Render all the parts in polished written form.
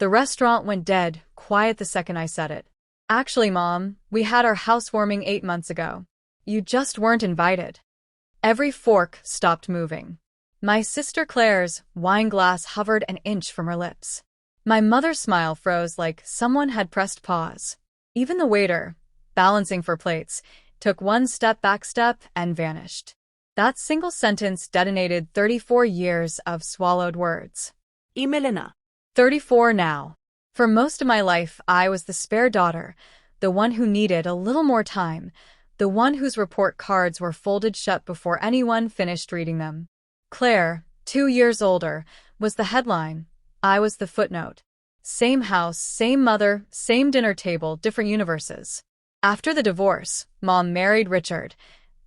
The restaurant went dead, quiet the second I said it. Actually, Mom, we had our housewarming 8 months ago. You just weren't invited. Every fork stopped moving. My sister Claire's wine glass hovered an inch from her lips. My mother's smile froze like someone had pressed pause. Even the waiter, balancing for plates, took one back step and vanished. That single sentence detonated 34 years of swallowed words. Y Melena. 34 now. For most of my life, I was the spare daughter, the one who needed a little more time, the one whose report cards were folded shut before anyone finished reading them. Claire, 2 years older, was the headline. I was the footnote. Same house, same mother, same dinner table, different universes. After the divorce, Mom married Richard.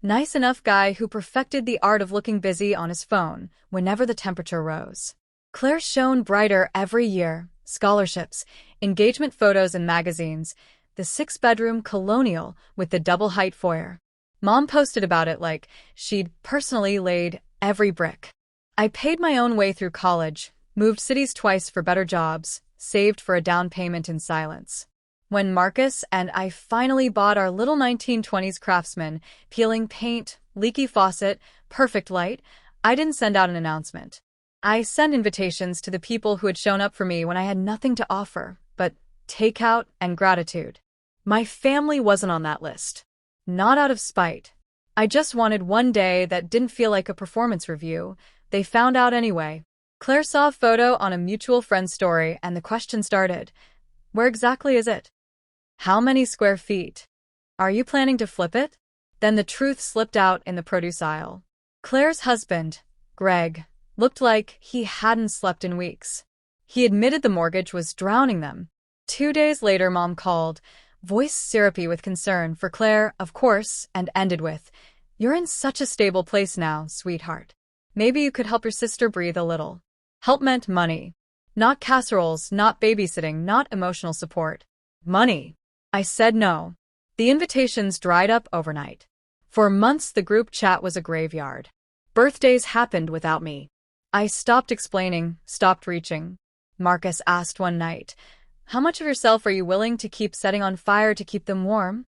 Nice enough guy who perfected the art of looking busy on his phone whenever the temperature rose. Claire shone brighter every year. Scholarships, engagement photos in magazines, the 6-bedroom colonial with the double-height foyer. Mom posted about it like she'd personally laid every brick. I paid my own way through college, moved cities twice for better jobs, saved for a down payment in silence. When Marcus and I finally bought our little 1920s Craftsman, peeling paint, leaky faucet, perfect light, I didn't send out an announcement. I sent invitations to the people who had shown up for me when I had nothing to offer but takeout and gratitude. My family wasn't on that list. Not out of spite. I just wanted one day that didn't feel like a performance review. They found out anyway. Claire saw a photo on a mutual friend's story and the question started. Where exactly is it? How many square feet? Are you planning to flip it? Then the truth slipped out in the produce aisle. Claire's husband, Greg, looked like he hadn't slept in weeks. He admitted the mortgage was drowning them. 2 days later, Mom called, voice syrupy with concern for Claire, of course, and ended with, "You're in such a stable place now, sweetheart. Maybe you could help your sister breathe a little." Help meant money. Not casseroles, not babysitting, not emotional support. Money. I said no. The invitations dried up overnight. For months, the group chat was a graveyard. Birthdays happened without me. I stopped explaining, stopped reaching. Marcus asked one night, "How much of yourself are you willing to keep setting on fire to keep them warm?"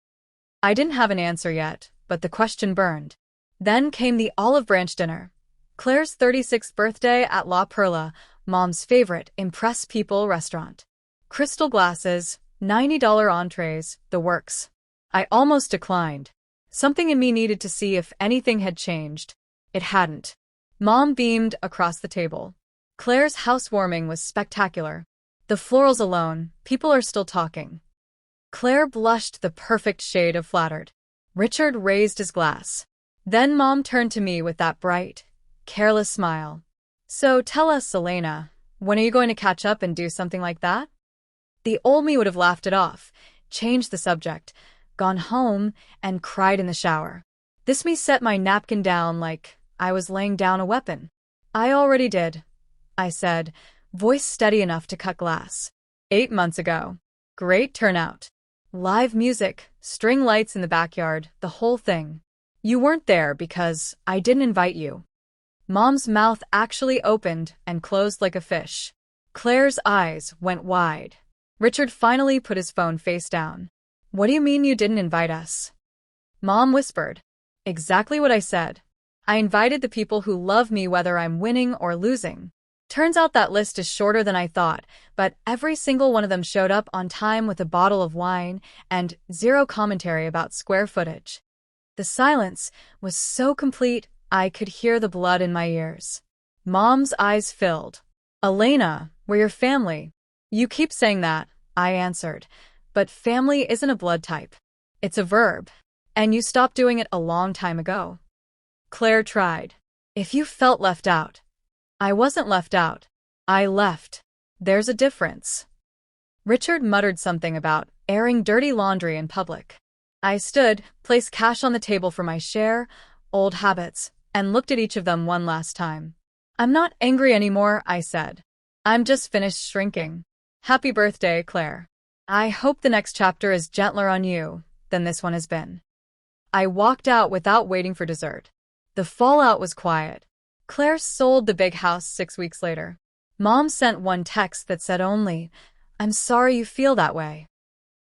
I didn't have an answer yet, but the question burned. Then came the olive branch dinner. Claire's 36th birthday at La Perla, Mom's favorite impress people restaurant. Crystal glasses, $90 entrees, the works. I almost declined. Something in me needed to see if anything had changed. It hadn't. Mom beamed across the table. Claire's housewarming was spectacular. The florals alone, people are still talking. Claire blushed the perfect shade of flattered. Richard raised his glass. Then Mom turned to me with that bright, careless smile. "So tell us, Elena, when are you going to catch up and do something like that?" The old me would have laughed it off, changed the subject, gone home, and cried in the shower. This me set my napkin down like I was laying down a weapon. "I already did," I said, voice steady enough to cut glass. 8 months ago. Great turnout. Live music, string lights in the backyard, the whole thing. You weren't there because I didn't invite you. Mom's mouth actually opened and closed like a fish. Claire's eyes went wide. Richard finally put his phone face down. "What do you mean you didn't invite us?" Mom whispered. "Exactly what I said. I invited the people who love me whether I'm winning or losing." Turns out that list is shorter than I thought, but every single one of them showed up on time with a bottle of wine and zero commentary about square footage. The silence was so complete I could hear the blood in my ears. Mom's eyes filled. "Elena, we're your family." "You keep saying that," I answered, "but family isn't a blood type. It's a verb. And you stopped doing it a long time ago." Claire tried. "If you felt left out." "I wasn't left out. I left. There's a difference." Richard muttered something about airing dirty laundry in public. I stood, placed cash on the table for my share, old habits, and looked at each of them one last time. "I'm not angry anymore," I said. "I'm just finished shrinking. Happy birthday, Claire. I hope the next chapter is gentler on you than this one has been." I walked out without waiting for dessert. The fallout was quiet. Claire sold the big house 6 weeks later. Mom sent one text that said only, I'm sorry you feel that way.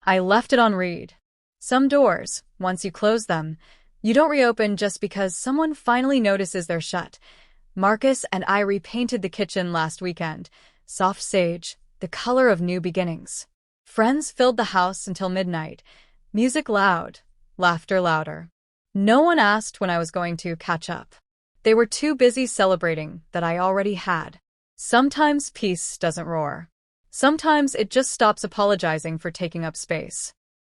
I left it on read. Some doors, once you close them, you don't reopen just because someone finally notices they're shut. Marcus and I repainted the kitchen last weekend. Soft sage, the color of new beginnings. Friends filled the house until midnight. Music loud, laughter louder. No one asked when I was going to catch up. They were too busy celebrating that I already had. Sometimes peace doesn't roar. Sometimes it just stops apologizing for taking up space.